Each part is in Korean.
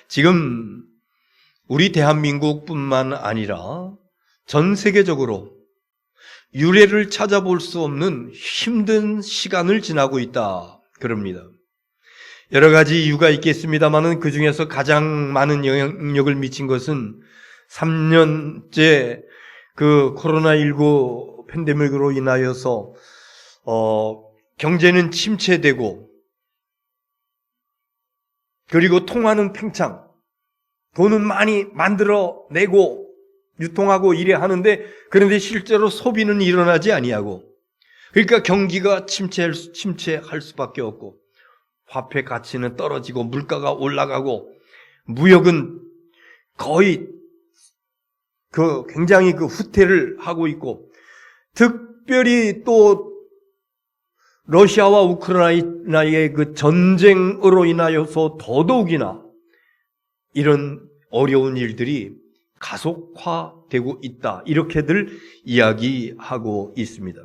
지금 우리 대한민국뿐만 아니라 전 세계적으로 유례를 찾아볼 수 없는 힘든 시간을 지나고 있다 그럽니다. 여러 가지 이유가 있겠습니다만은 그 중에서 가장 많은 영향력을 미친 것은 3년째 그 코로나19 팬데믹으로 인하여서 경제는 침체되고, 그리고 통화는 팽창, 돈은 많이 만들어내고 유통하고 이래 하는데, 그런데 실제로 소비는 일어나지 아니하고, 그러니까 경기가 침체할 수밖에 없고, 화폐 가치는 떨어지고 물가가 올라가고, 무역은 거의 굉장히 후퇴를 하고 있고, 특별히 또 러시아와 우크라이나의 전쟁으로 인하여서 더더욱이나 이런 어려운 일들이 가속화되고 있다, 이렇게들 이야기하고 있습니다.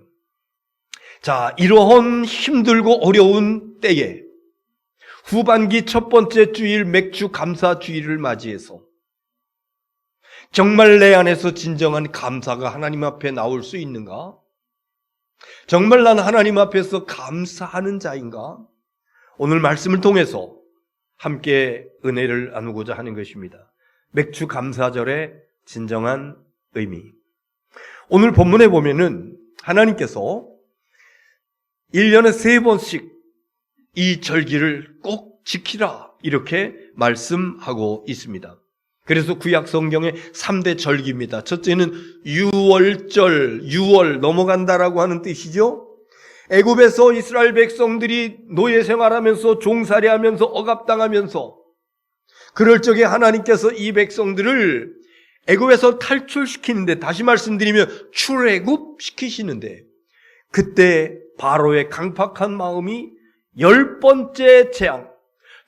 자, 이러한 힘들고 어려운 때에 후반기 첫 번째 주일 맥주 감사 주일을 맞이해서 정말 내 안에서 진정한 감사가 하나님 앞에 나올 수 있는가? 정말 난 하나님 앞에서 감사하는 자인가? 오늘 말씀을 통해서 함께 은혜를 나누고자 하는 것입니다. 맥주 감사절의 진정한 의미. 오늘 본문에 보면은 하나님께서 1년에 3번씩 이 절기를 꼭 지키라, 이렇게 말씀하고 있습니다. 그래서 구약 성경의 3대 절기입니다. 첫째는 유월절, 6월 넘어간다라고 하는 뜻이죠. 애굽에서 이스라엘 백성들이 노예 생활하면서 종살이하면서 억압당하면서 그럴 적에 하나님께서 이 백성들을 애굽에서 탈출시키는데, 다시 말씀드리면 출애굽 시키시는데, 그때 바로의 강팍한 마음이 10번째 재앙,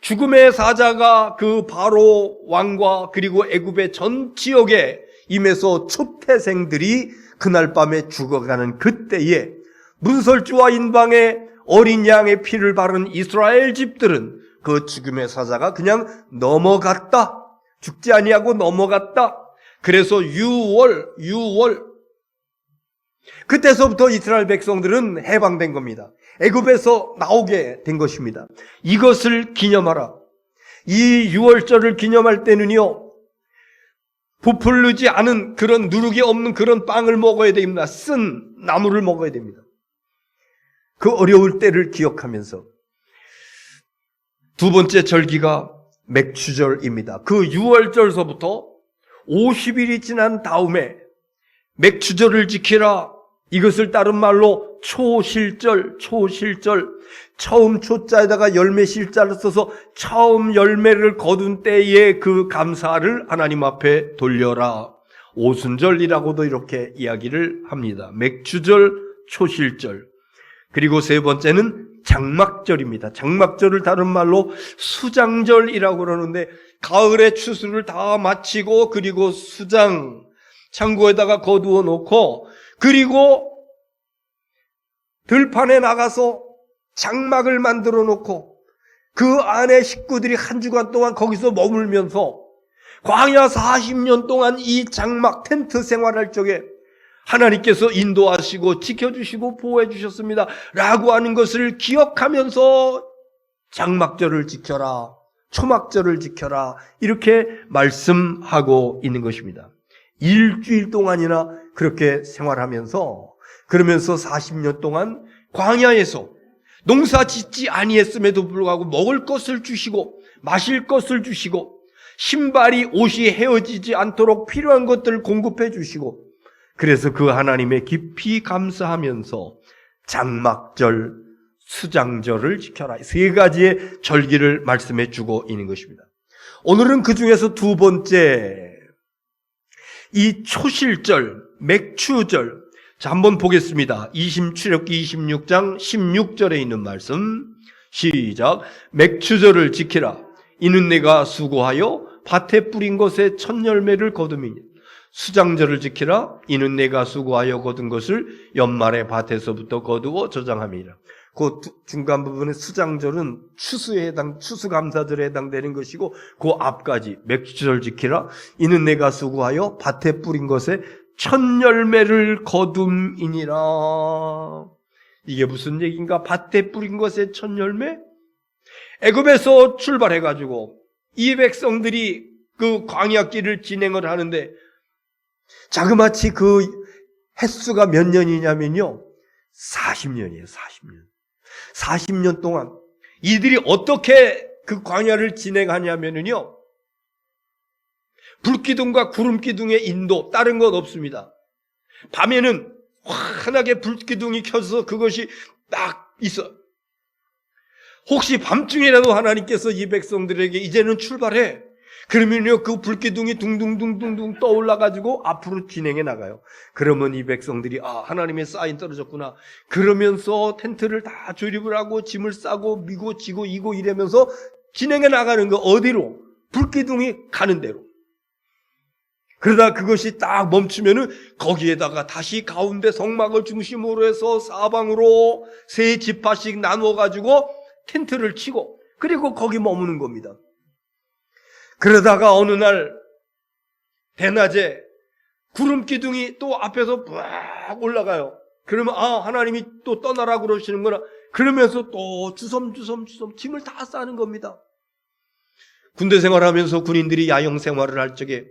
죽음의 사자가 그 바로 왕과 그리고 애굽의 전 지역에 임해서 초태생들이 그날 밤에 죽어가는 그때에 문설주와 인방의 어린 양의 피를 바른 이스라엘 집들은 그 죽음의 사자가 그냥 넘어갔다, 죽지 아니하고 넘어갔다. 그래서 6월 그때서부터 이스라엘 백성들은 해방된 겁니다. 애굽에서 나오게 된 것입니다. 이것을 기념하라. 이 6월절을 기념할 때는요, 부풀르지 않은 그런 누룩이 없는 그런 빵을 먹어야 됩니다. 쓴 나물을 먹어야 됩니다. 그 어려울 때를 기억하면서 두 번째 절기가 맥추절입니다. 그 6월절서부터 50일이 지난 다음에 맥추절을 지키라, 이것을 다른 말로 초실절, 처음 초자에다가 열매 실자를 써서 처음 열매를 거둔 때의 그 감사를 하나님 앞에 돌려라, 오순절이라고도 이렇게 이야기를 합니다. 맥추절, 초실절. 그리고 세 번째는 장막절입니다. 장막절을 다른 말로 수장절이라고 그러는데, 가을의 추수를 다 마치고 그리고 수장 창고에다가 거두어 놓고, 그리고 들판에 나가서 장막을 만들어 놓고 그 안에 식구들이 한 주간 동안 거기서 머물면서 광야 40년 동안 이 장막 텐트 생활할 적에 하나님께서 인도하시고 지켜주시고 보호해 주셨습니다 라고 하는 것을 기억하면서 장막절을 지켜라, 초막절을 지켜라, 이렇게 말씀하고 있는 것입니다. 일주일 동안이나 그렇게 생활하면서, 그러면서 40년 동안 광야에서 농사 짓지 아니했음에도 불구하고 먹을 것을 주시고 마실 것을 주시고 신발이 옷이 헤어지지 않도록 필요한 것들을 공급해 주시고, 그래서 그 하나님의 깊이 감사하면서 장막절, 수장절을 지켜라, 세 가지의 절기를 말씀해 주고 있는 것입니다. 오늘은 그 중에서 두 번째, 이 초실절, 맥추절. 자, 한번 보겠습니다. 출애굽기 26장 16절에 있는 말씀. 시작. 맥추절을 지키라. 이는 내가 수고하여 밭에 뿌린 것에 첫 열매를 거둠이니. 수장절을 지키라. 이는 내가 수고하여 거둔 것을 연말에 밭에서부터 거두어 저장함이라. 그 중간 부분의 수장절은 추수감사절에 해당되는 것이고, 그 앞까지 맥주절 지키라. 이는 내가 수고하여 밭에 뿌린 것에 첫 열매를 거둠이니라. 이게 무슨 얘기인가? 밭에 뿌린 것에 첫 열매? 애굽에서 출발해가지고 이 백성들이 그 광야길을 진행을 하는데, 자그마치 그 횟수가 몇 년이냐면요, 40년이에요. 40년. 40년 동안 이들이 어떻게 그 광야를 진행하냐면요, 불기둥과 구름기둥의 인도, 다른 것 없습니다. 밤에는 환하게 불기둥이 켜서 그것이 딱 있어. 혹시 밤중이라도 하나님께서 이 백성들에게 이제는 출발해, 그러면요, 그 불기둥이 둥둥둥둥둥 떠올라가지고 앞으로 진행해 나가요. 그러면 이 백성들이, 아, 하나님의 사인 떨어졌구나. 그러면서 텐트를 다 조립을 하고 짐을 싸고 미고 지고 이고 이러면서 진행해 나가는 거. 어디로? 불기둥이 가는 대로. 그러다 그것이 딱 멈추면은 거기에다가 다시 가운데 성막을 중심으로 해서 사방으로 세 지파씩 나누어가지고 텐트를 치고, 그리고 거기 머무는 겁니다. 그러다가 어느 날 대낮에 구름 기둥이 또 앞에서 막 올라가요. 그러면 아, 하나님이 또 떠나라 그러시는구나. 그러면서 또 주섬주섬 짐을 다 싸는 겁니다. 군대 생활하면서 군인들이 야영 생활을 할 적에,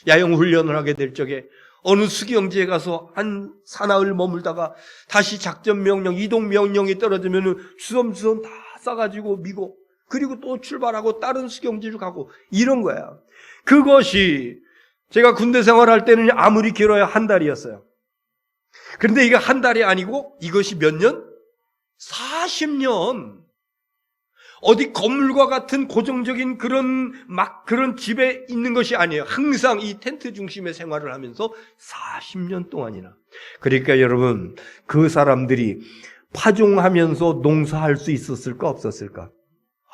야영 훈련을 하게 될 적에 어느 수경지에 가서 한 사나흘 머물다가 다시 작전 명령, 이동 명령이 떨어지면은 주섬주섬 다 싸가지고 미고, 그리고 또 출발하고 다른 수경지로 가고, 이런 거야. 그것이 제가 군대 생활할 때는 아무리 길어야 한 달이었어요. 그런데 이게 한 달이 아니고 이것이 몇 년? 40년. 어디 건물과 같은 고정적인 그런 집에 있는 것이 아니에요. 항상 이 텐트 중심의 생활을 하면서 40년 동안이나. 그러니까 여러분, 그 사람들이 파종하면서 농사할 수 있었을까 없었을까?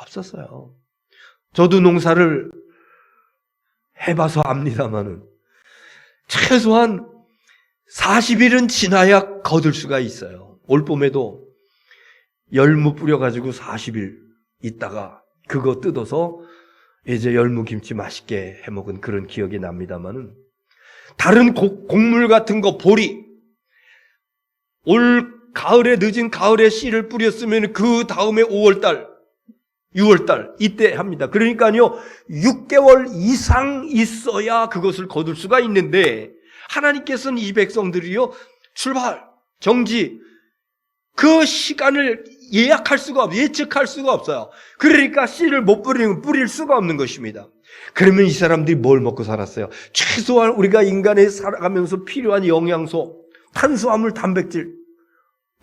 없었어요. 저도 농사를 해봐서 압니다마는 최소한 40일은 지나야 거둘 수가 있어요. 올봄에도 열무 뿌려가지고 40일 있다가 그거 뜯어서 이제 열무김치 맛있게 해먹은 그런 기억이 납니다마는, 다른 곡물 같은 거, 보리, 올 가을에, 늦은 가을에 씨를 뿌렸으면 그 다음에 5월달 6월달 이때 합니다. 그러니까요, 6개월 이상 있어야 그것을 거둘 수가 있는데, 하나님께서는 이 백성들이요, 출발, 정지, 그 시간을 예측할 수가 없어요. 그러니까 씨를 못 뿌리면 뿌릴 수가 없는 것입니다. 그러면 이 사람들이 뭘 먹고 살았어요? 최소한 우리가 인간이 살아가면서 필요한 영양소, 탄수화물, 단백질,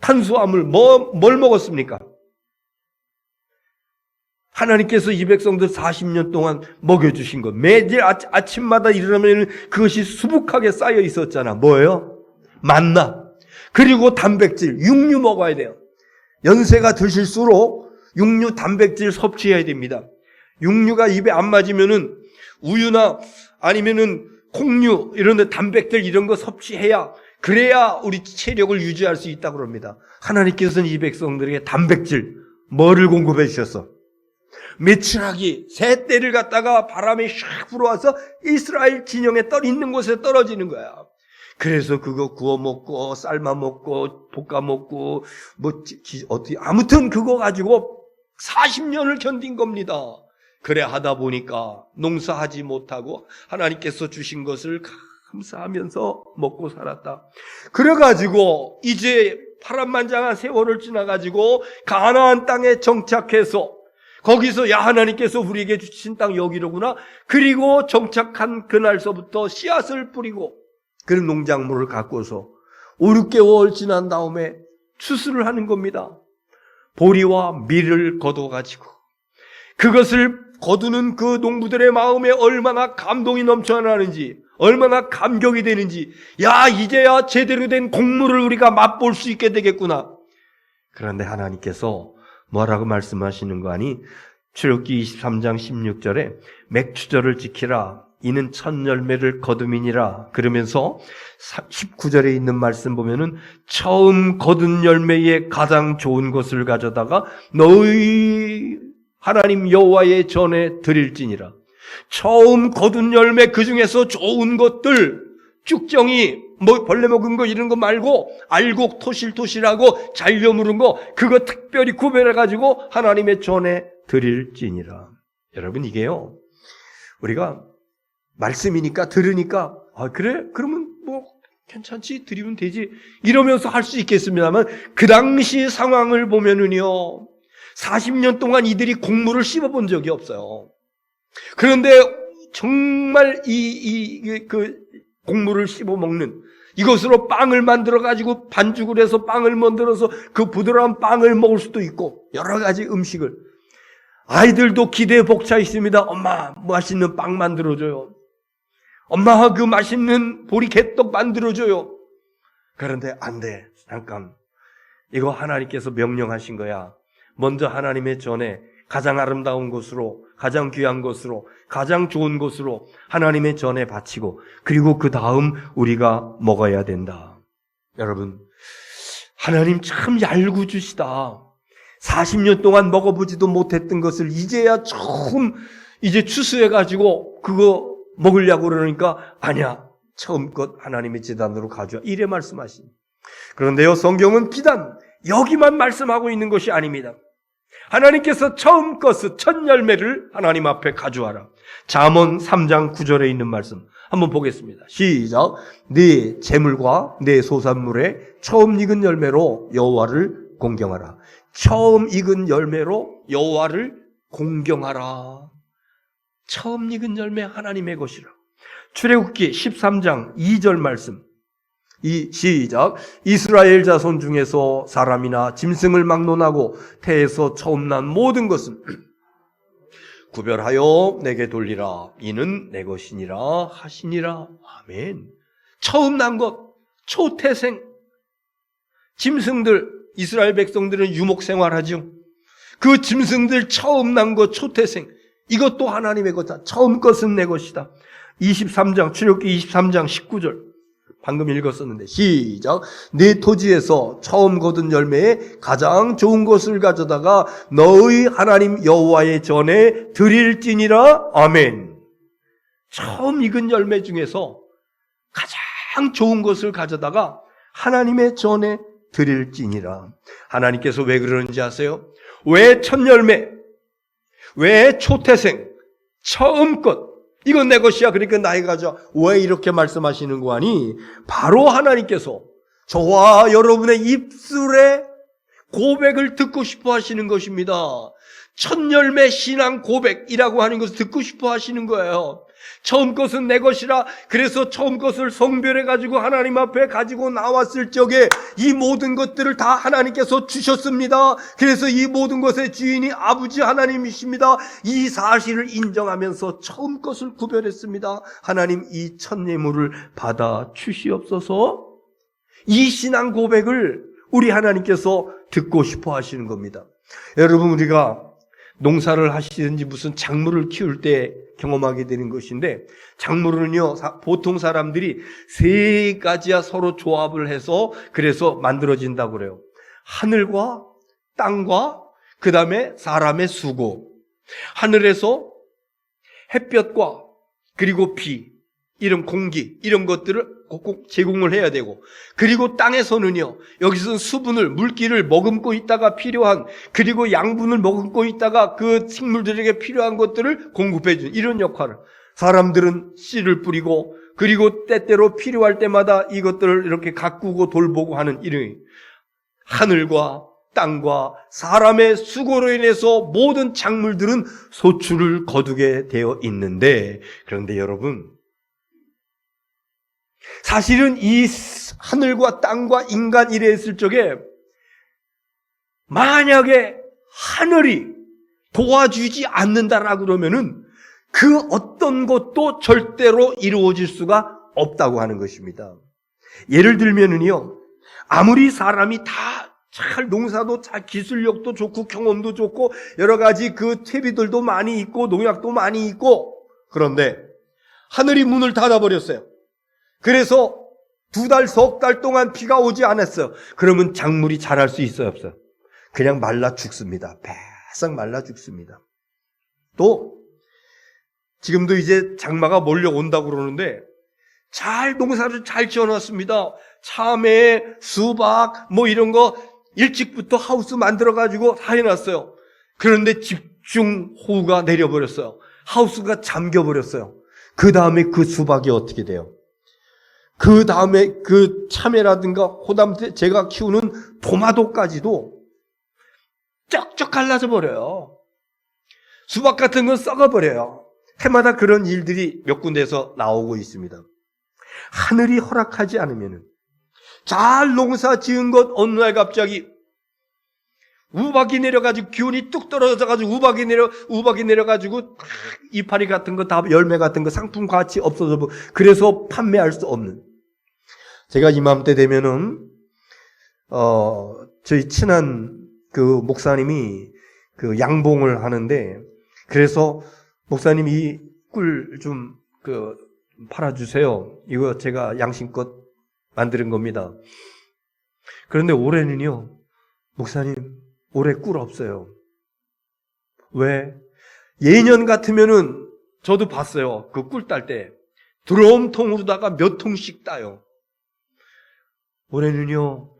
탄수화물, 뭘 먹었습니까? 하나님께서 이 백성들 40년 동안 먹여주신 것. 매일 아침마다 일어나면 그것이 수북하게 쌓여 있었잖아. 뭐예요? 만나. 그리고 단백질, 육류 먹어야 돼요. 연세가 드실수록 육류, 단백질 섭취해야 됩니다. 육류가 입에 안 맞으면은 우유나 아니면은 콩류, 이런 데 단백질 이런 거 섭취해야, 그래야 우리 체력을 유지할 수 있다고 합니다. 하나님께서는 이 백성들에게 단백질, 뭐를 공급해 주셨어? 메추라기, 새떼를 갖다가 바람에 샥 불어와서 이스라엘 진영에 있는 곳에 떨어지는 거야. 그래서 그거 구워 먹고, 삶아 먹고, 볶아 먹고, 아무튼 그거 가지고 40년을 견딘 겁니다. 그래 하다 보니까 농사하지 못하고 하나님께서 주신 것을 감사하면서 먹고 살았다. 그래가지고 이제 파란만장한 세월을 지나가지고 가나안 땅에 정착해서, 거기서 야, 하나님께서 우리에게 주신 땅 여기로구나. 그리고 정착한 그날서부터 씨앗을 뿌리고 그런 농작물을 갖고서 5, 6개월 지난 다음에 추수를 하는 겁니다. 보리와 밀을 거둬가지고, 그것을 거두는 그 농부들의 마음에 얼마나 감동이 넘쳐나는지, 얼마나 감격이 되는지, 야, 이제야 제대로 된 곡물을 우리가 맛볼 수 있게 되겠구나. 그런데 하나님께서 뭐라고 말씀하시는 거 아니? 출애굽기 23장 16절에 맥추절을 지키라. 이는 첫 열매를 거둠이니라. 그러면서 19절에 있는 말씀 보면은 처음 거둔 열매의 가장 좋은 것을 가져다가 너희 하나님 여호와의 전에 드릴지니라. 처음 거둔 열매, 그 중에서 좋은 것들, 쭉정이 뭐 벌레 먹은 거 이런 거 말고 알곡 토실토실하고 잘 여무른 거, 그거 특별히 구별해 가지고 하나님의 전에 드릴지니라. 여러분, 이게요, 우리가 말씀이니까 들으니까 그래? 그러면 뭐 괜찮지? 드리면 되지. 이러면서 할 수 있겠습니다만 그 당시 상황을 보면은요, 40년 동안 이들이 곡물을 씹어본 적이 없어요. 그런데 정말 그 곡물을 씹어 먹는 이것으로 빵을 만들어 가지고 반죽을 해서 빵을 만들어서 그 부드러운 빵을 먹을 수도 있고 여러 가지 음식을, 아이들도 기대에 벅차 있습니다. 엄마, 맛있는 빵 만들어줘요. 엄마, 그 맛있는 보리개떡 만들어줘요. 그런데 안 돼. 잠깐. 이거 하나님께서 명령하신 거야. 먼저 하나님의 전에 가장 아름다운 것으로, 가장 귀한 것으로, 가장 좋은 것으로 하나님의 전에 바치고, 그리고 그 다음 우리가 먹어야 된다. 여러분, 하나님 참 얄궂으시다. 40년 동안 먹어보지도 못했던 것을 이제야 처음 이제 추수해가지고 그거 먹으려고 그러니까 아니야, 처음껏 하나님의 제단으로 가져와, 이래 말씀하십니다. 그런데요, 성경은 비단 여기만 말씀하고 있는 것이 아닙니다. 하나님께서 처음 것을, 첫 열매를 하나님 앞에 가져와라. 잠언 3장 9절에 있는 말씀 한번 보겠습니다. 시작. 네 재물과 네 소산물에 처음 익은 열매로 여호와를 공경하라. 처음 익은 열매로 여호와를 공경하라. 처음 익은 열매 하나님의 것이라. 출애굽기 13장 2절 말씀. 시작. 이스라엘 자손 중에서 사람이나 짐승을 막론하고 태에서 처음 난 모든 것은 구별하여 내게 돌리라. 이는 내 것이니라 하시니라. 아멘. 처음 난 것, 초태생. 짐승들, 이스라엘 백성들은 유목 생활하죠. 그 짐승들 처음 난 것, 초태생, 이것도 하나님의 것이다. 처음 것은 내 것이다. 23장, 출애굽기 23장 19절 방금 읽었었는데, 시작. 네 토지에서 처음 거둔 열매에 가장 좋은 것을 가져다가 너희 하나님 여호와의 전에 드릴지니라. 아멘. 처음 익은 열매 중에서 가장 좋은 것을 가져다가 하나님의 전에 드릴지니라. 하나님께서 왜 그러는지 아세요? 왜 첫 열매, 왜 초태생, 처음 것, 이건 내 것이야, 그러니까 나에게 가져. 왜 이렇게 말씀하시는 거 아니? 바로 하나님께서 저와 여러분의 입술에 고백을 듣고 싶어 하시는 것입니다. 첫 열매 신앙 고백이라고 하는 것을 듣고 싶어 하시는 거예요. 처음 것은 내 것이라. 그래서 처음 것을 성별해가지고 하나님 앞에 가지고 나왔을 적에 이 모든 것들을 다 하나님께서 주셨습니다. 그래서 이 모든 것의 주인이 아버지 하나님이십니다. 이 사실을 인정하면서 처음 것을 구별했습니다. 하나님, 이 첫 예물을 받아 주시옵소서. 이 신앙 고백을 우리 하나님께서 듣고 싶어 하시는 겁니다. 여러분, 우리가 농사를 하시든지 무슨 작물을 키울 때 경험하게 되는 것인데, 작물은요, 보통 사람들이 세 가지야 서로 조합을 해서 그래서 만들어진다고 그래요. 하늘과 땅과 그 다음에 사람의 수고. 하늘에서 햇볕과 그리고 비, 이런 공기, 이런 것들을 꼭 제공을 해야 되고, 그리고 땅에서는요, 여기서는 수분을, 물기를 머금고 있다가 필요한, 그리고 양분을 머금고 있다가 그 식물들에게 필요한 것들을 공급해 주는 이런 역할을. 사람들은 씨를 뿌리고, 그리고 때때로 필요할 때마다 이것들을 이렇게 가꾸고 돌보고 하는 이런. 하늘과 땅과 사람의 수고로 인해서 모든 작물들은 소출을 거두게 되어 있는데, 그런데 여러분, 사실은 이 하늘과 땅과 인간 이래 있을 적에 만약에 하늘이 도와주지 않는다라고 그러면은 그 어떤 것도 절대로 이루어질 수가 없다고 하는 것입니다. 예를 들면은요, 아무리 사람이 다 잘 농사도 잘 기술력도 좋고 경험도 좋고 여러 가지 그 퇴비들도 많이 있고 농약도 많이 있고, 그런데 하늘이 문을 닫아버렸어요. 그래서 2달, 석 달 동안 비가 오지 않았어요. 그러면 작물이 자랄 수 있어요, 없어요? 그냥 말라 죽습니다. 바싹 말라 죽습니다. 또 지금도 이제 장마가 몰려온다고 그러는데 농사를 잘 지어놨습니다. 참외, 수박 뭐 이런 거 일찍부터 하우스 만들어가지고 다 해놨어요. 그런데 집중호우가 내려버렸어요. 하우스가 잠겨버렸어요. 그 다음에 그 수박이 어떻게 돼요? 그 다음에 그 참외라든가 호담 제가 키우는 토마토까지도 쩍쩍 갈라져 버려요. 수박 같은 건 썩어버려요. 해마다 그런 일들이 몇 군데에서 나오고 있습니다. 하늘이 허락하지 않으면 잘 농사 지은 것 어느 날 갑자기 우박이 내려가지고 기온이 뚝 떨어져가지고 우박이 내려가지고 이파리 같은 거 다 열매 같은 거 상품 가치 없어져 그래서 판매할 수 없는. 제가 이맘때 되면은 저희 친한 그 목사님이 그 양봉을 하는데 그래서 목사님 이 꿀 좀 팔아주세요. 이거 제가 양심껏 만드는 겁니다. 그런데 올해는요, 목사님, 올해 꿀 없어요. 왜? 예년 같으면은 저도 봤어요. 그 꿀 딸 때. 드럼통으로다가 몇 통씩 따요. 올해는요,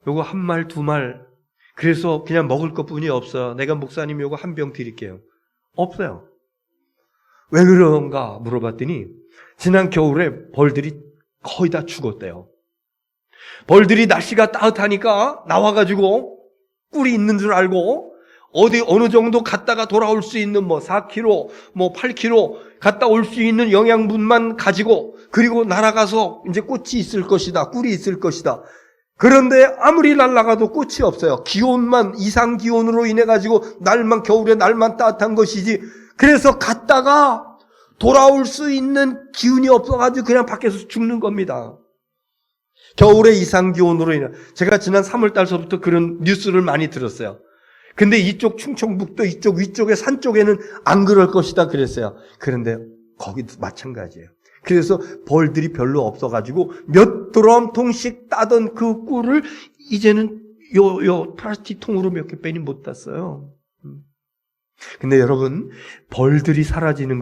요거 한 말, 두 말. 그래서 그냥 먹을 것 뿐이 없어요. 내가 목사님 요거 한 병 드릴게요. 없어요. 왜 그런가 물어봤더니 지난 겨울에 벌들이 거의 다 죽었대요. 벌들이 날씨가 따뜻하니까 나와가지고 꿀이 있는 줄 알고 어느 정도 갔다가 돌아올 수 있는 4km, 8km 갔다 올 수 있는 영양분만 가지고 그리고 날아가서 이제 꽃이 있을 것이다. 꿀이 있을 것이다. 그런데 아무리 날아가도 꽃이 없어요. 기온만 이상 기온으로 인해 가지고 겨울에 날만 따뜻한 것이지. 그래서 갔다가 돌아올 수 있는 기운이 없어가지고 그냥 밖에서 죽는 겁니다. 겨울에 이상 기온으로 인해. 제가 지난 3월 달서부터 그런 뉴스를 많이 들었어요. 근데 이쪽 충청북도 이쪽 위쪽에 산 쪽에는 안 그럴 것이다 그랬어요. 그런데 거기도 마찬가지예요. 그래서 벌들이 별로 없어가지고 몇 드럼통씩 따던 그 꿀을 이제는 요 플라스틱 통으로 몇 개 빼니 못 땄어요. 근데 여러분, 벌들이 사라지는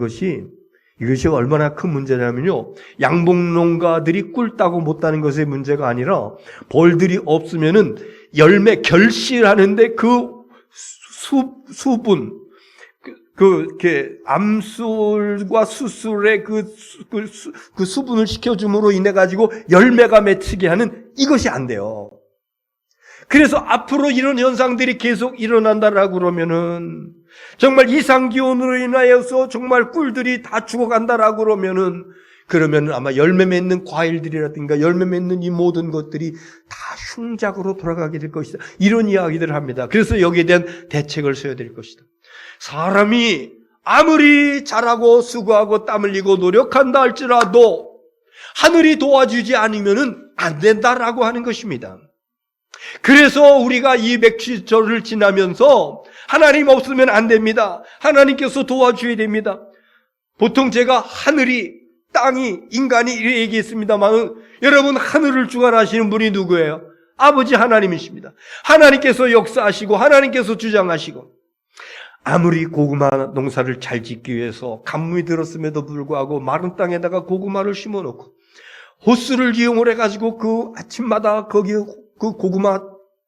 이것이 얼마나 큰 문제냐면요. 양봉농가들이 꿀 따고 못 따는 것의 문제가 아니라 벌들이 없으면은 열매 결실하는데 그 수분, 이렇게 암술과 수술의 그 수분을 시켜줌으로 인해 가지고 열매가 맺히게 하는 이것이 안 돼요. 그래서 앞으로 이런 현상들이 계속 일어난다라고 그러면은 정말 이상기온으로 인하여서 정말 꿀들이 다 죽어간다라고 그러면은 아마 열매 맺는 과일들이라든가 열매 맺는 이 모든 것들이 다 흉작으로 돌아가게 될 것이다. 이런 이야기들을 합니다. 그래서 여기에 대한 대책을 써야 될 것이다. 사람이 아무리 잘하고 수고하고 땀 흘리고 노력한다 할지라도 하늘이 도와주지 않으면은 안 된다라고 하는 것입니다. 그래서 우리가 이 맥주절을 지나면서 하나님 없으면 안 됩니다. 하나님께서 도와줘야 됩니다. 보통 제가 하늘이, 땅이, 인간이 이렇게 얘기했습니다만 여러분, 하늘을 주관하시는 분이 누구예요? 아버지 하나님이십니다. 하나님께서 역사하시고 하나님께서 주장하시고 아무리 고구마 농사를 잘 짓기 위해서 가뭄이 들었음에도 불구하고 마른 땅에다가 고구마를 심어놓고 호스를 이용을 해가지고 그 아침마다 거기 그 고구마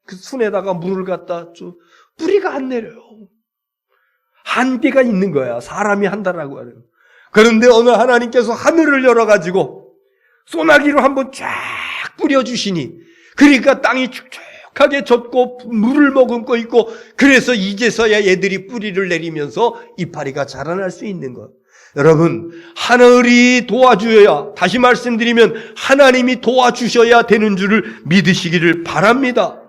그 순에다가 물을 갖다 줘. 뿌리가 안 내려요. 한계가 있는 거야. 사람이 한다라고 하는. 그런데 어느 하나님께서 하늘을 열어가지고 소나기로 한번 쫙 뿌려주시니 그러니까 땅이 축축하게 젖고 물을 머금고 있고 그래서 이제서야 얘들이 뿌리를 내리면서 이파리가 자라날 수 있는 것. 여러분, 하늘이 도와주어야, 다시 말씀드리면 하나님이 도와주셔야 되는 줄을 믿으시기를 바랍니다.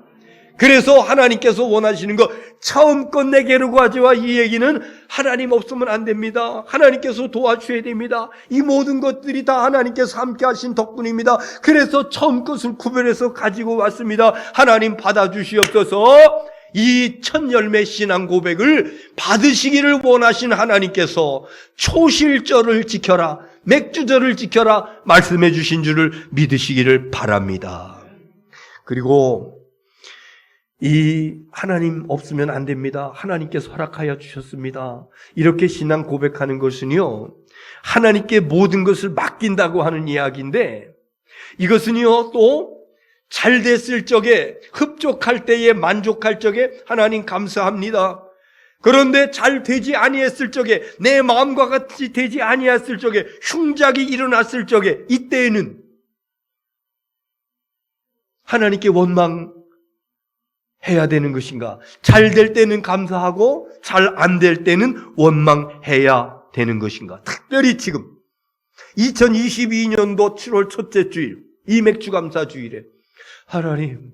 그래서 하나님께서 원하시는 거 처음껏 내게로 가져와 이 얘기는 하나님 없으면 안 됩니다. 하나님께서 도와주셔야 됩니다. 이 모든 것들이 다 하나님께서 함께 하신 덕분입니다. 그래서 처음 것을 구별해서 가지고 왔습니다. 하나님 받아주시옵소서. 이 첫 열매 신앙 고백을 받으시기를 원하신 하나님께서 초실절을 지켜라. 맥주절을 지켜라 말씀해 주신 줄을 믿으시기를 바랍니다. 그리고 이 하나님 없으면 안 됩니다. 하나님께서 허락하여 주셨습니다. 이렇게 신앙 고백하는 것은요, 하나님께 모든 것을 맡긴다고 하는 이야기인데, 이것은요 또 잘 됐을 적에, 흡족할 때에, 만족할 적에 하나님 감사합니다. 그런데 잘 되지 아니했을 적에, 내 마음과 같이 되지 아니했을 적에, 흉작이 일어났을 적에, 이때에는 하나님께 원망해야 되는 것인가? 잘 될 때는 감사하고 잘 안 될 때는 원망해야 되는 것인가? 특별히 지금 2022년도 7월 첫째 주일, 이 맥주감사주일에 하나님,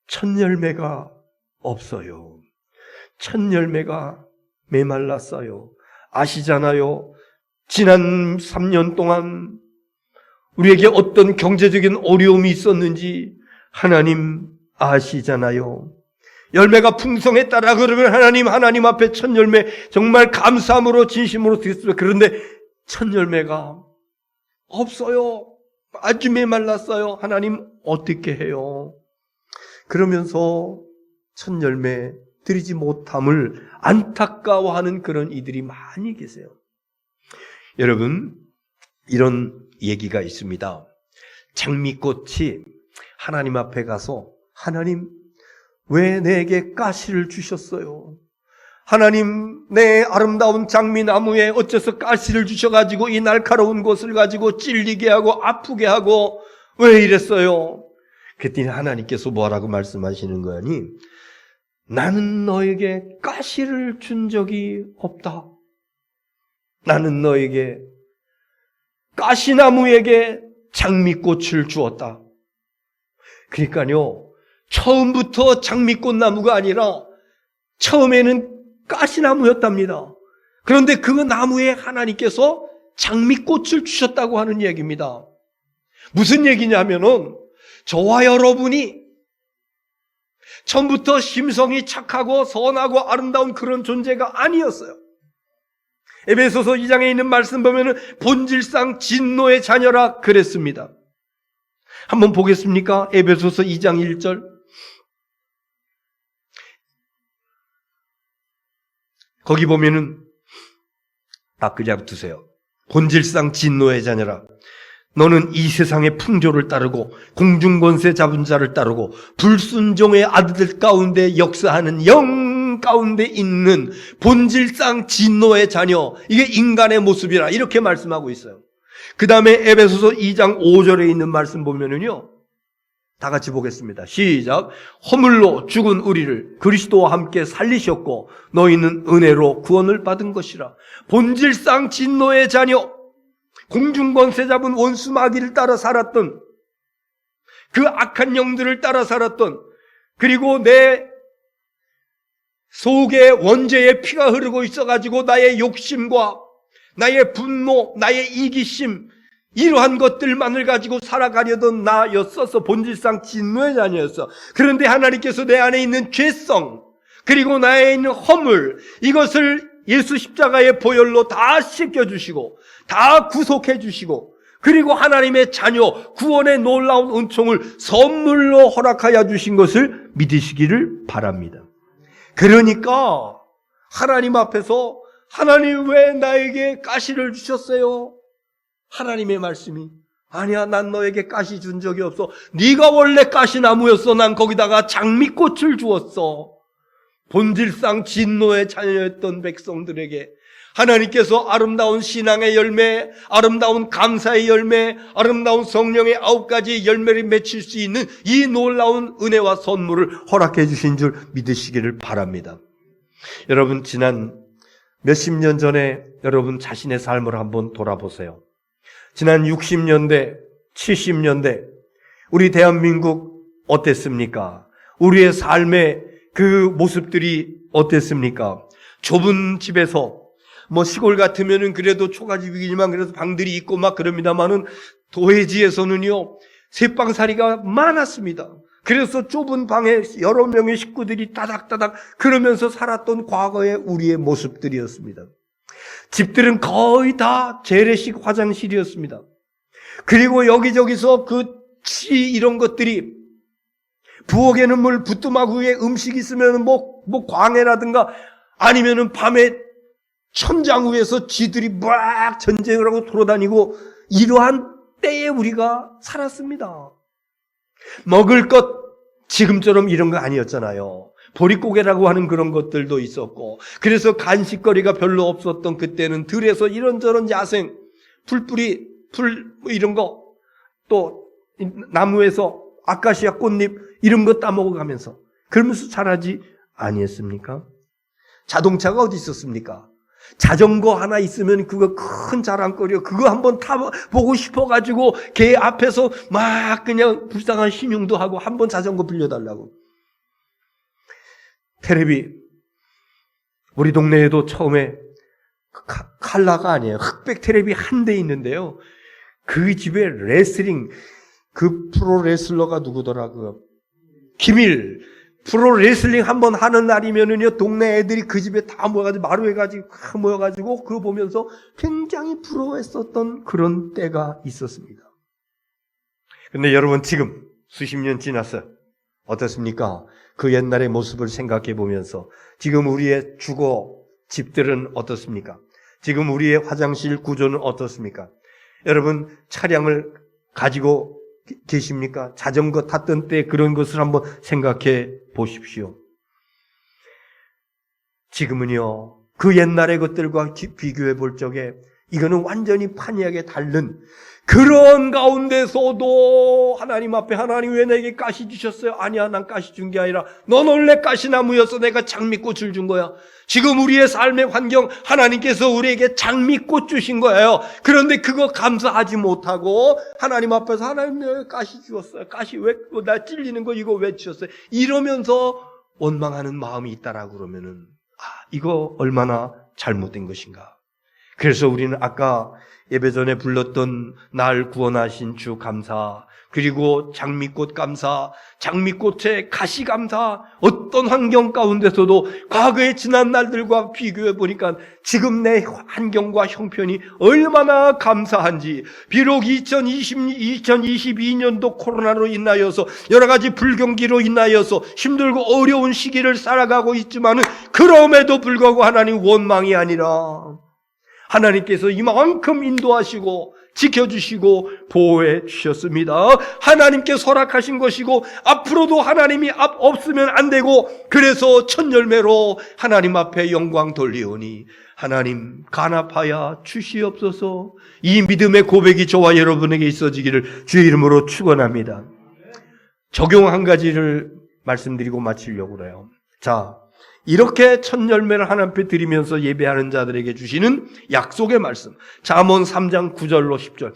첫 열매가 없어요. 첫 열매가 메말랐어요. 아시잖아요. 지난 3년 동안 우리에게 어떤 경제적인 어려움이 있었는지 하나님 아시잖아요. 열매가 풍성했다라 그러면 하나님 앞에 첫 열매 정말 감사함으로 진심으로 드렸습니다. 그런데 첫 열매가 없어요. 아주 메말랐어요. 하나님 어떻게 해요? 그러면서 첫 열매 드리지 못함을 안타까워하는 그런 이들이 많이 계세요. 여러분, 이런 얘기가 있습니다. 장미꽃이 하나님 앞에 가서 하나님 왜 내게 가시를 주셨어요? 하나님, 내 아름다운 장미나무에 어째서 가시를 주셔가지고 이 날카로운 것을 가지고 찔리게 하고 아프게 하고 왜 이랬어요? 그랬더니 하나님께서 뭐라고 말씀하시는 거니? 나는 너에게 가시를 준 적이 없다. 나는 너에게 가시나무에게 장미꽃을 주었다. 그러니까요, 처음부터 장미꽃 나무가 아니라 처음에는 가시나무였답니다. 그런데 그 나무에 하나님께서 장미꽃을 주셨다고 하는 얘기입니다. 무슨 얘기냐면은 저와 여러분이 처음부터 심성이 착하고 선하고 아름다운 그런 존재가 아니었어요. 에베소서 2장에 있는 말씀 보면은 본질상 진노의 자녀라 그랬습니다. 한번 보겠습니까? 에베소서 2장 1절. 거기 보면은 그냥 두세요. 본질상 진노의 자녀라. 너는 이 세상의 풍조를 따르고 공중권세 잡은 자를 따르고 불순종의 아들들 가운데 역사하는 영 가운데 있는 본질상 진노의 자녀, 이게 인간의 모습이라 이렇게 말씀하고 있어요. 그 다음에 에베소서 2장 5절에 있는 말씀 보면은요, 다 같이 보겠습니다. 시작. 허물로 죽은 우리를 그리스도와 함께 살리셨고 너희는 은혜로 구원을 받은 것이라. 본질상 진노의 자녀, 공중권세 잡은 원수 마귀를 따라 살았던, 그 악한 영들을 따라 살았던, 그리고 내 속에 원죄의 피가 흐르고 있어가지고 나의 욕심과 나의 분노, 나의 이기심, 이러한 것들만을 가지고 살아가려던 나였어서 본질상 진노의 자녀였어. 그런데 하나님께서 내 안에 있는 죄성, 그리고 나에 있는 허물, 이것을 예수 십자가의 보혈로 다 씻겨주시고 다 구속해 주시고, 그리고 하나님의 자녀 구원의 놀라운 은총을 선물로 허락하여 주신 것을 믿으시기를 바랍니다. 그러니까 하나님 앞에서 하나님 왜 나에게 가시를 주셨어요? 하나님의 말씀이 아니야, 난 너에게 가시 준 적이 없어. 네가 원래 가시나무였어. 난 거기다가 장미꽃을 주었어. 본질상 진노의 자녀였던 백성들에게 하나님께서 아름다운 신앙의 열매, 아름다운 감사의 열매, 아름다운 성령의 9가지 열매를 맺힐 수 있는 이 놀라운 은혜와 선물을 허락해 주신 줄 믿으시기를 바랍니다. 여러분, 지난 몇십 년 전에 여러분 자신의 삶을 한번 돌아보세요. 지난 60년대, 70년대 우리 대한민국 어땠습니까? 우리의 삶의 그 모습들이 어땠습니까? 좁은 집에서, 시골 같으면은 그래도 초가집이지만 그래도 방들이 있고 막 그럽니다만은 도회지에서는요, 새방살이가 많았습니다. 그래서 좁은 방에 여러 명의 식구들이 따닥따닥 그러면서 살았던 과거의 우리의 모습들이었습니다. 집들은 거의 다 재래식 화장실이었습니다. 그리고 여기저기서 그 치 이런 것들이, 부엌에는 물, 부뚜막 위에 음식 있으면 뭐 광해라든가 아니면은 밤에 천장 위에서 쥐들이 막 전쟁을 하고 돌아다니고, 이러한 때에 우리가 살았습니다. 먹을 것 지금처럼 이런 거 아니었잖아요. 보릿고개라고 하는 그런 것들도 있었고, 그래서 간식거리가 별로 없었던 그때는 들에서 이런저런 야생, 풀뿌리, 뭐 이런 거, 또 나무에서 아카시아 꽃잎 이런 거 따먹어가면서 그러면서 자라지 아니했습니까? 자동차가 어디 있었습니까? 자전거 하나 있으면 그거 큰 자랑거리요. 그거 한번 타보고 싶어가지고 걔 앞에서 막 그냥 불쌍한 신용도 하고 한번 자전거 빌려달라고. 테레비, 우리 동네에도 처음에 칼라가 아니에요. 흑백 테레비 한 대 있는데요. 그 집에 레슬링, 그 프로레슬러가 누구더라고요. 김일. 프로 레슬링 한번 하는 날이면은요, 동네 애들이 그 집에 다 모여가지고, 마루해가지고, 모여가지고, 그거 보면서 굉장히 부러워했었던 그런 때가 있었습니다. 근데 여러분, 지금 수십 년 지났어요. 어떻습니까? 그 옛날의 모습을 생각해 보면서, 지금 우리의 주거 집들은 어떻습니까? 지금 우리의 화장실 구조는 어떻습니까? 여러분, 차량을 가지고 계십니까? 자전거 탔던 때 그런 것을 한번 생각해 보십시오. 지금은요, 그 옛날의 것들과 비교해 볼 적에 이거는 완전히 판이하게 다른 그런 가운데서도 하나님 앞에, 하나님 왜 내게 가시 주셨어요? 아니야, 난 가시 준 게 아니라 넌 원래 가시나무여서 내가 장미꽃을 준 거야. 지금 우리의 삶의 환경, 하나님께서 우리에게 장미꽃 주신 거예요. 그런데 그거 감사하지 못하고 하나님 앞에서 하나님 내가 가시 주었어요. 가시 왜, 나 찔리는 거 이거 왜 주셨어요? 이러면서 원망하는 마음이 있다라고 그러면은, 이거 얼마나 잘못된 것인가. 그래서 우리는 아까 예배 전에 불렀던 날 구원하신 주 감사, 그리고 장미꽃 감사, 장미꽃의 가시 감사, 어떤 환경 가운데서도 과거의 지난 날들과 비교해 보니까 지금 내 환경과 형편이 얼마나 감사한지. 비록 2022년도 코로나로 인하여서 여러 가지 불경기로 인하여서 힘들고 어려운 시기를 살아가고 있지만은 그럼에도 불구하고 하나님 원망이 아니라 하나님께서 이만큼 인도하시고 지켜주시고 보호해 주셨습니다. 하나님께 허락하신 것이고 앞으로도 하나님이 없으면 안 되고, 그래서 첫 열매로 하나님 앞에 영광 돌리오니 하나님 간합하여 주시옵소서. 이 믿음의 고백이 저와 여러분에게 있어지기를 주의 이름으로 축원합니다. 적용 한 가지를 말씀드리고 마치려고 그래요. 자, 이렇게 첫 열매를 하나님 앞에 드리면서 예배하는 자들에게 주시는 약속의 말씀. 잠언 3장 9절로 10절.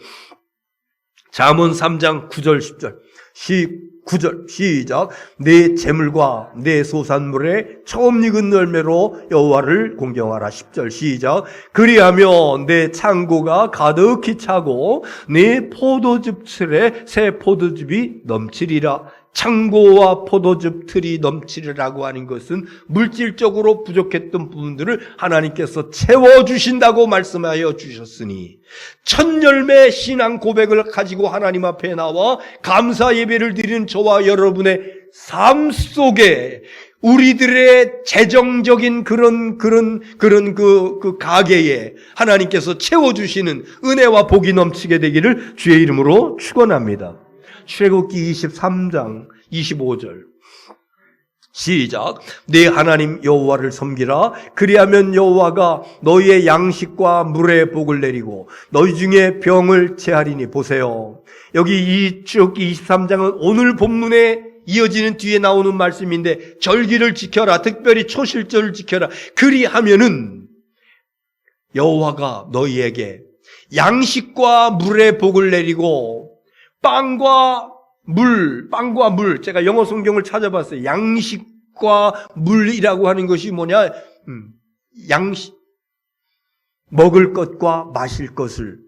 잠언 3장 9절 10절. 9절 시작. 내 재물과 내 소산물의 처음 익은 열매로 여호와를 공경하라. 10절 시작. 그리하면 내 창고가 가득히 차고 내 포도즙 틀에 새 포도즙이 넘치리라. 창고와 포도즙 틀이 넘치리라고 하는 것은 물질적으로 부족했던 부분들을 하나님께서 채워주신다고 말씀하여 주셨으니, 첫 열매 신앙 고백을 가지고 하나님 앞에 나와 감사 예배를 드리는 저와 여러분의 삶 속에 우리들의 재정적인 그런 그 가계에 하나님께서 채워주시는 은혜와 복이 넘치게 되기를 주의 이름으로 축원합니다. 출애굽기 23장 25절 시작. 내 하나님 여호와를 섬기라. 그리하면 여호와가 너희의 양식과 물의 복을 내리고 너희 중에 병을 체하리니. 보세요, 여기 이 출애굽기 23장은 오늘 본문에 이어지는 뒤에 나오는 말씀인데, 절기를 지켜라, 특별히 초실절을 지켜라. 그리하면은 여호와가 너희에게 양식과 물의 복을 내리고 빵과 물, 제가 영어 성경을 찾아봤어요. 양식과 물이라고 하는 것이 뭐냐? 양식, 먹을 것과 마실 것을,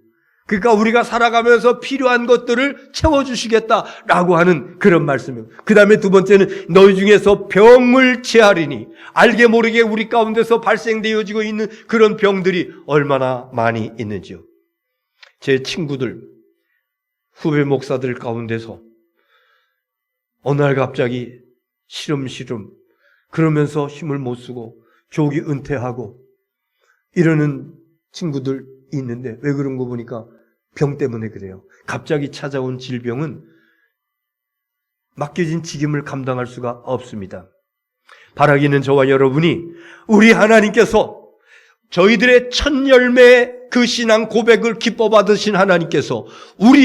그러니까 우리가 살아가면서 필요한 것들을 채워주시겠다라고 하는 그런 말씀이에요. 그 다음에 두 번째는 너희 중에서 병을 제하리니, 알게 모르게 우리 가운데서 발생되어지고 있는 그런 병들이 얼마나 많이 있는지요. 제 친구들, 후배 목사들 가운데서 어느 날 갑자기 시름시름 그러면서 힘을 못 쓰고 조기 은퇴하고 이러는 친구들 있는데, 왜 그런 거 보니까 병 때문에 그래요. 갑자기 찾아온 질병은 맡겨진 직임을 감당할 수가 없습니다. 바라기는 저와 여러분이 우리 하나님께서 저희들의 첫 열매 그 신앙 고백을 기뻐 받으신 하나님께서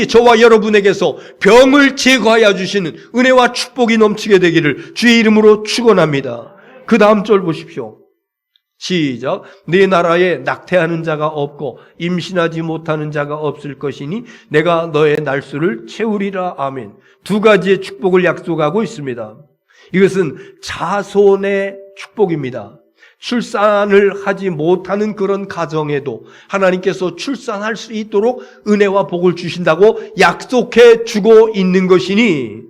저와 여러분에게서 병을 제거하여 주시는 은혜와 축복이 넘치게 되기를 주의 이름으로 축원합니다. 그 다음 절 보십시오. 시작. 네 나라에 낙태하는 자가 없고 임신하지 못하는 자가 없을 것이니 내가 너의 날수를 채우리라. 아멘. 두 가지의 축복을 약속하고 있습니다. 이것은 자손의 축복입니다. 출산을 하지 못하는 그런 가정에도 하나님께서 출산할 수 있도록 은혜와 복을 주신다고 약속해 주고 있는 것이니,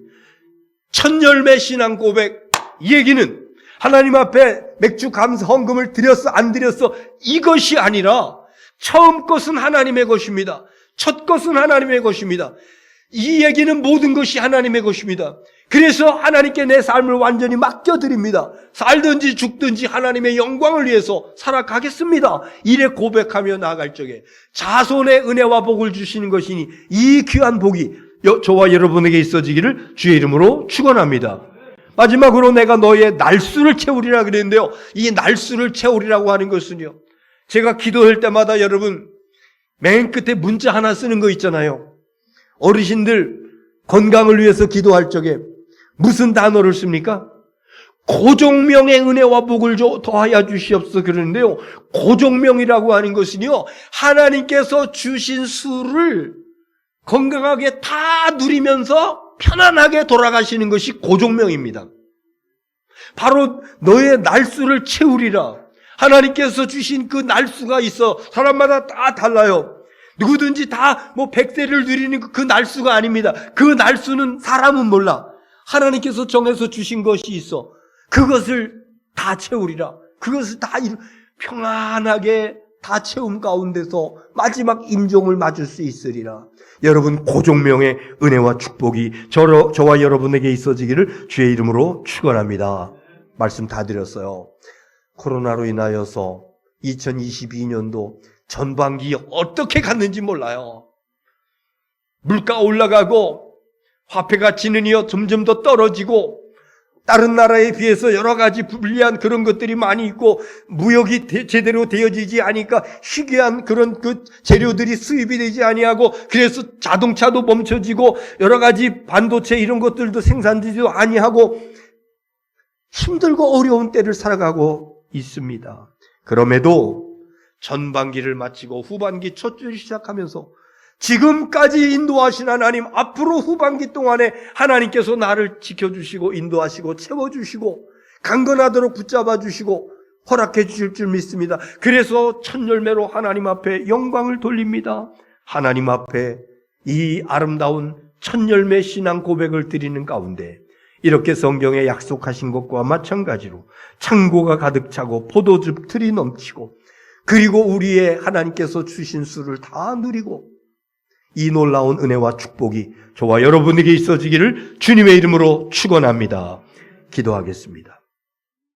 첫 열매 신앙 고백, 이 얘기는 하나님 앞에 맥주 감사 헌금을 드렸어 안 드렸어 이것이 아니라 처음 것은 하나님의 것입니다. 첫 것은 하나님의 것입니다. 이 얘기는 모든 것이 하나님의 것입니다. 그래서 하나님께 내 삶을 완전히 맡겨드립니다. 살든지 죽든지 하나님의 영광을 위해서 살아가겠습니다. 이래 고백하며 나아갈 적에 자손의 은혜와 복을 주시는 것이니 이 귀한 복이 저와 여러분에게 있어지기를 주의 이름으로 축원합니다. 마지막으로 내가 너의 날수를 채우리라 그랬는데요, 이 날수를 채우리라고 하는 것은요, 제가 기도할 때마다 여러분 맨 끝에 문자 하나 쓰는 거 있잖아요. 어르신들 건강을 위해서 기도할 적에 무슨 단어를 씁니까? 고종명의 은혜와 복을 더하여 주시옵소서 그러는데요, 고종명이라고 하는 것은요, 하나님께서 주신 수를 건강하게 다 누리면서 편안하게 돌아가시는 것이 고종명입니다. 바로 너의 날수를 채우리라. 하나님께서 주신 그 날수가 있어. 사람마다 다 달라요. 누구든지 다 100세를 누리는 그 날수가 아닙니다. 그 날수는 사람은 몰라. 하나님께서 정해서 주신 것이 있어. 그것을 다 채우리라. 그것을 다 평안하게 다 채움 가운데서 마지막 임종을 맞을 수 있으리라. 여러분, 고종명의 은혜와 축복이 저와 여러분에게 있어지기를 주의 이름으로 축원합니다. 말씀 다 드렸어요. 코로나로 인하여서 2022년도 전반기 어떻게 갔는지 몰라요. 물가 올라가고 화폐 가치는요 점점 더 떨어지고, 다른 나라에 비해서 여러 가지 불리한 그런 것들이 많이 있고, 무역이 제대로 되어지지 않으니까 희귀한 그런 그 재료들이 수입이 되지 아니하고, 그래서 자동차도 멈춰지고 여러 가지 반도체 이런 것들도 생산되지도 아니하고 힘들고 어려운 때를 살아가고 있습니다. 그럼에도 전반기를 마치고 후반기 첫 주를 시작하면서 지금까지 인도하신 하나님, 앞으로 후반기 동안에 하나님께서 나를 지켜주시고 인도하시고 채워주시고 강건하도록 붙잡아 주시고 허락해 주실 줄 믿습니다. 그래서 첫 열매로 하나님 앞에 영광을 돌립니다. 하나님 앞에 이 아름다운 첫 열매 신앙 고백을 드리는 가운데 이렇게 성경에 약속하신 것과 마찬가지로 창고가 가득 차고 포도즙 틀이 넘치고, 그리고 우리의 하나님께서 주신 수를 다 누리고 이 놀라운 은혜와 축복이 저와 여러분에게 있어지기를 주님의 이름으로 축원합니다. 기도하겠습니다.